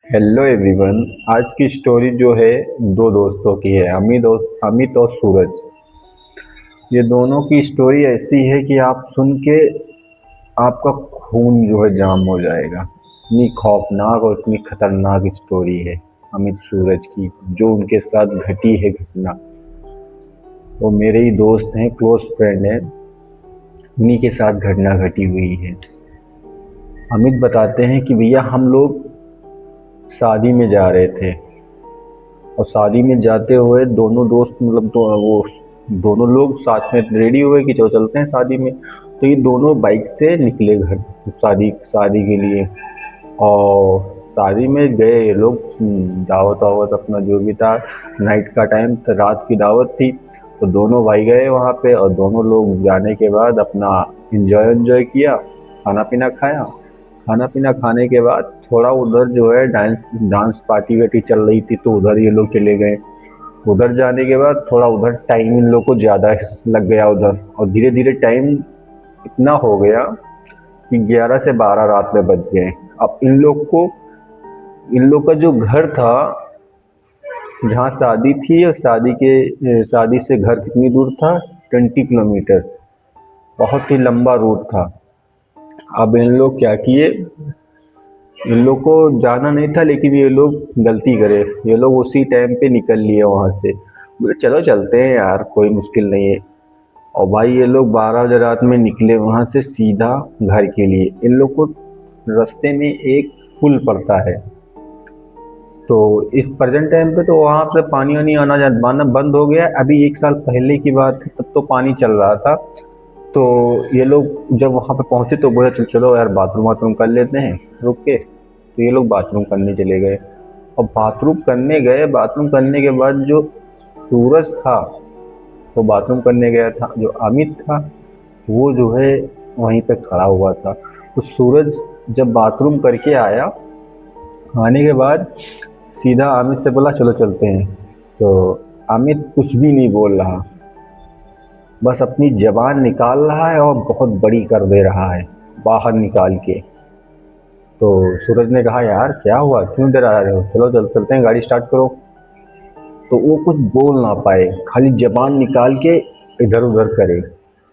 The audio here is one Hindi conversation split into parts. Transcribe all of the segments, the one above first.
Hello everyone. आज की स्टोरी जो है दो दोस्तों की है, अमित और सूरज। ये दोनों की स्टोरी ऐसी है कि आप सुन के आपका खून जो है जाम हो जाएगा। इतनी खौफनाक और इतनी खतरनाक स्टोरी है अमित सूरज की, जो उनके साथ घटी है घटना। वो मेरे ही दोस्त हैं, क्लोज फ्रेंड हैं। उन्हीं के साथ घटना घटी हुई है। अमित बताते हैं कि भैया हम लोग शादी में जा रहे थे, और शादी में जाते हुए दोनों दोस्त मतलब तो वो दोनों लोग साथ में रेडी हुए कि चलो चलते हैं शादी में। तो ये दोनों बाइक से निकले घर शादी शादी के लिए। और शादी में गए ये लोग, दावत वावत अपना जो भी था, नाइट का टाइम था, रात की दावत थी। तो दोनों भाई गए वहाँ पे, और दोनों लोग जाने के बाद अपना एंजॉय किया, खाना पीना खाया। खाना पीना खाने के बाद थोड़ा उधर जो है डांस डांस पार्टी वार्टी चल रही थी, तो उधर ये लोग चले गए। उधर जाने के बाद थोड़ा उधर टाइम इन लोग को ज़्यादा लग गया उधर, और धीरे धीरे टाइम इतना हो गया कि 11 से 12 रात में बज गए। अब इन लोग का जो घर था, जहाँ शादी थी, और शादी से घर कितनी दूर था? 20 किलोमीटर। बहुत ही लंबा रूट था। अब इन लोग क्या किए, इन लोग को जाना नहीं था, लेकिन ये लोग गलती करे। ये लोग उसी टाइम पे निकल लिए वहाँ से। बोले चलो चलते हैं यार, कोई मुश्किल नहीं है। और भाई ये लोग 12 बजे रात में निकले वहाँ से सीधा घर के लिए। इन लोग को रास्ते में एक पुल पड़ता है। तो इस प्रेजेंट टाइम पे तो वहाँ से पानी वानी आना बंद हो गया है। अभी 1 साल पहले की बात है, तब तो पानी चल रहा था। तो ये लोग जब वहाँ पे पहुँचे तो बोले चलो चलो यार, बाथरूम वाथरूम कर लेते हैं रुक के। तो ये लोग बाथरूम करने चले गए। और बाथरूम करने के बाद जो सूरज था, वो बाथरूम करने गया था। जो अमित था, वो जो है वहीं पे खड़ा हुआ था। तो सूरज जब बाथरूम करके आया, आने के बाद सीधा अमित से बोला चलो चलते हैं। तो अमित कुछ भी नहीं बोल रहा, बस अपनी जबान निकाल रहा है और बहुत बड़ी कर दे रहा है बाहर निकाल के। तो सूरज ने कहा यार क्या हुआ, क्यों डरा रहे हो, चलो चलते हैं, गाड़ी स्टार्ट करो। तो वो कुछ बोल ना पाए, खाली जबान निकाल के इधर उधर करे।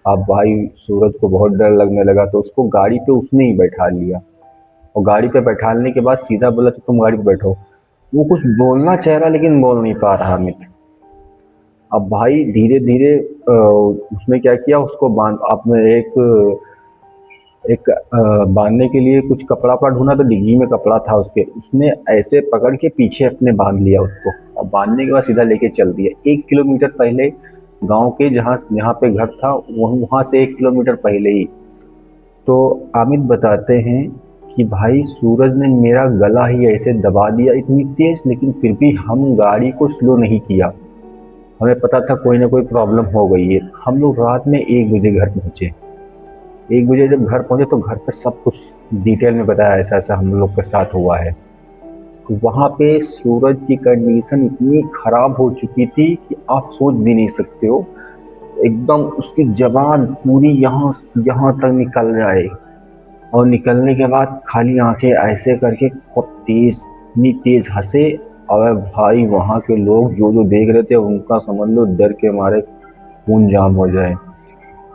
अब भाई सूरज को बहुत डर लगने लगा, तो उसको गाड़ी पे उसने ही बैठा लिया। और गाड़ी पे बैठाने के बाद सीधा बोला कि तुम गाड़ी पे बैठो। वो कुछ बोलना चाह रहा लेकिन बोल नहीं पा रहा अमित। अब भाई धीरे धीरे उसने क्या किया, उसको बांध आपने एक बांधने के लिए कुछ कपड़ा वपड़ा ढूंढा, तो डिग्गी में कपड़ा था उसके, उसने ऐसे पकड़ के पीछे अपने बांध लिया उसको। और बांधने के बाद सीधा लेके चल दिया 1 किलोमीटर पहले, गांव के जहाँ जहाँ पे घर था वहाँ से 1 किलोमीटर पहले ही। तो अमित बताते हैं कि भाई सूरज ने मेरा गला ही ऐसे दबा दिया इतनी तेज, लेकिन फिर भी हम गाड़ी को स्लो नहीं किया। हमें पता था कोई ना कोई प्रॉब्लम हो गई है। हम लोग रात में 1 बजे घर पहुँचे। 1 बजे जब घर पहुँचे तो घर पे सब कुछ डिटेल में बताया, ऐसा ऐसा हम लोग के साथ हुआ है। तो वहाँ पे सूरज की कंडीशन इतनी खराब हो चुकी थी कि आप सोच भी नहीं सकते हो। एकदम उसकी जबान पूरी यहाँ यहाँ तक निकल जाए, और निकलने के बाद खाली आंखें ऐसे करके बहुत तेज, इतनी तेज हंसे। और भाई वहाँ के लोग जो जो देख रहे थे, उनका समझ लो डर के मारे खून जाम हो जाए।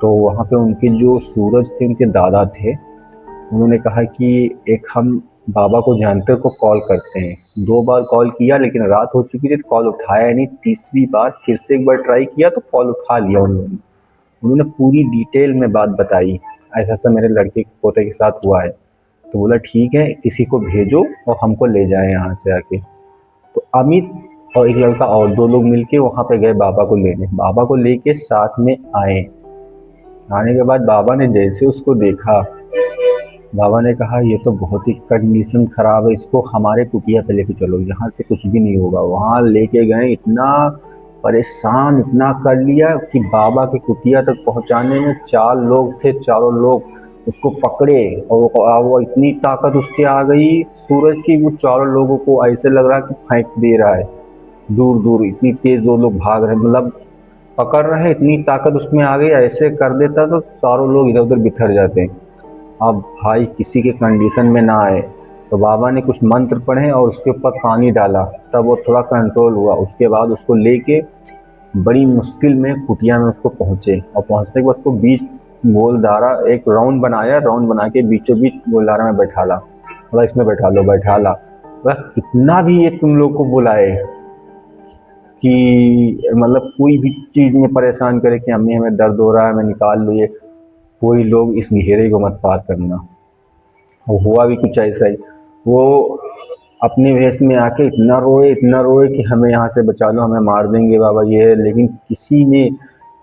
तो वहाँ पे उनके जो सूरज थे, उनके दादा थे, उन्होंने कहा कि एक हम बाबा को जानते को कॉल करते हैं। 2 बार कॉल किया लेकिन रात हो चुकी थी, तो कॉल उठाया नहीं। तीसरी बार फिर से एक बार ट्राई किया तो कॉल उठा लिया उन्होंने। उन्होंने पूरी डिटेल में बात बताई, ऐसा ऐसा मेरे लड़के के पोते के साथ हुआ है। तो बोला ठीक है, किसी को भेजो और हमको ले जाए यहाँ से आके। तो अमित और एक लड़का और 2 लोग मिलके वहाँ पे गए बाबा को लेने। बाबा को लेके साथ में आए। आने के बाद बाबा ने जैसे उसको देखा, बाबा ने कहा ये तो बहुत ही कंडीशन खराब है, इसको हमारे कुटिया पे लेके चलो, यहाँ से कुछ भी नहीं होगा। वहाँ लेके गए, इतना परेशान इतना कर लिया कि बाबा के कुटिया तक पहुँचाने में 4 लोग थे, चारों लोग उसको पकड़े। और वो इतनी ताकत उसके आ गई सूरज की, वो चारों लोगों को ऐसे लग रहा है कि फेंक दे रहा है दूर दूर। इतनी तेज 2 लोग भाग रहे, मतलब पकड़ रहे हैं, इतनी ताकत उसमें आ गई। ऐसे कर देता तो सारों लोग इधर उधर बिखर जाते। अब भाई किसी के कंडीशन में ना आए। तो बाबा ने कुछ मंत्र पढ़े और उसके ऊपर पानी डाला, तब वो थोड़ा कंट्रोल हुआ। उसके बाद उसको लेके बड़ी मुश्किल में कुटिया में उसको पहुँचे, और पहुँचने के बाद उसको बीच गोलधारा एक राउंड बनाया, राउंड बना के बीचों बीच गोलधारा में बैठाला, मतलब इसमें बैठा लो बैठा ला। वह कितना भी ये तुम लोग को बुलाए कि मतलब कोई भी चीज़ में परेशान करे कि अम्मी हमें दर्द हो रहा है, हमें निकाल लो, ये कोई लोग इस घेरे को मत पार करना। वो हुआ भी कुछ ऐसा ही। वो अपने वेश में आके इतना रोए कि हमें यहाँ से बचा लो, हमें मार देंगे बाबा, ये है। लेकिन किसी ने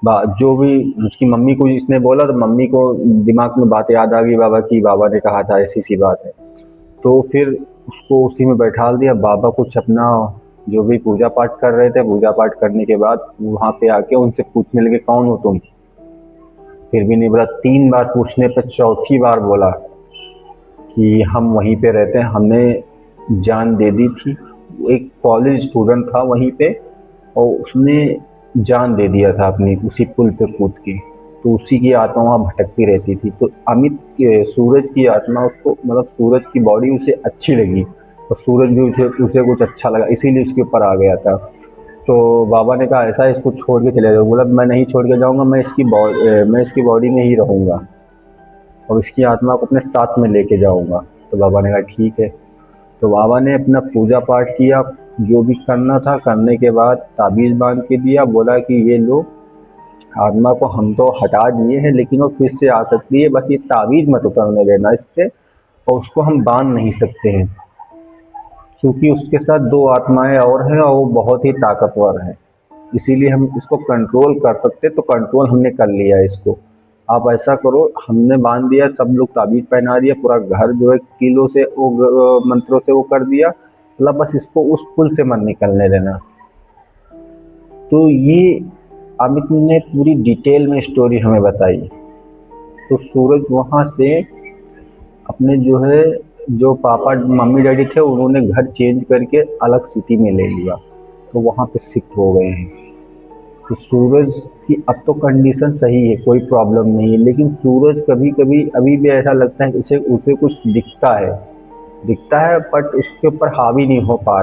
जो भी उसकी मम्मी को इसने बोला, तो मम्मी को दिमाग में बात याद आ गई बाबा की, बाबा ने कहा था ऐसी सी बात है। तो फिर उसको उसी में बैठा दिया। बाबा कुछ अपना जो भी पूजा पाठ कर रहे थे, पूजा पाठ करने के बाद वहाँ पे आके उनसे पूछने लगे कौन हो तुम। फिर भी नहीं बोला। 3 बार पूछने पर चौथी बार बोला कि हम वहीं पे रहते हैं, हमने जान दे दी थी। एक कॉलेज स्टूडेंट था वहीं पे, और उसने जान दे दिया था अपनी उसी पुल पे कूद के। तो उसी की आत्मा वहाँ भटकती रहती थी। तो अमित सूरज की आत्मा उसको, मतलब सूरज की बॉडी उसे अच्छी लगी, और सूरज भी उसे कुछ अच्छा लगा, इसीलिए उसके ऊपर आ गया था। तो बाबा ने कहा ऐसा है, इसको छोड़ के चले जाओ। बोला मैं नहीं छोड़ के जाऊँगा, मैं इसकी बॉडी में ही रहूँगा और इसकी आत्मा को अपने साथ में लेके जाऊँगा। तो बाबा ने कहा ठीक है। तो बाबा ने अपना पूजा पाठ किया, जो भी करना था करने के बाद ताबीज़ बांध के दिया। बोला कि ये लो, आत्मा को हम तो हटा दिए हैं, लेकिन वो फिर से आ सकती है, बस ये ताबीज़ मत उतरने देना इससे, और उसको हम बांध नहीं सकते हैं क्योंकि उसके साथ 2 आत्माएं और हैं और वो बहुत ही ताकतवर हैं। इसीलिए हम इसको कंट्रोल कर सकते, तो कंट्रोल हमने कर लिया है इसको। आप ऐसा करो, हमने बांध दिया, सब लोग ताबीज़ पहना दिया, पूरा घर जो है कीलों से वो मंत्रों से वो कर दिया, मतलब बस इसको उस पुल से मत निकलने देना। तो ये अमित ने पूरी डिटेल में स्टोरी हमें बताई। तो सूरज वहाँ से अपने जो है, जो पापा मम्मी डैडी थे उन्होंने घर चेंज करके अलग सिटी में ले लिया, तो वहाँ पे शिफ्ट हो गए हैं। तो सूरज की अब तो कंडीशन सही है, कोई प्रॉब्लम नहीं है, लेकिन सूरज कभी कभी अभी भी ऐसा लगता है कि उसे कुछ दिखता है बट उसके ऊपर हावी नहीं हो पा रहा।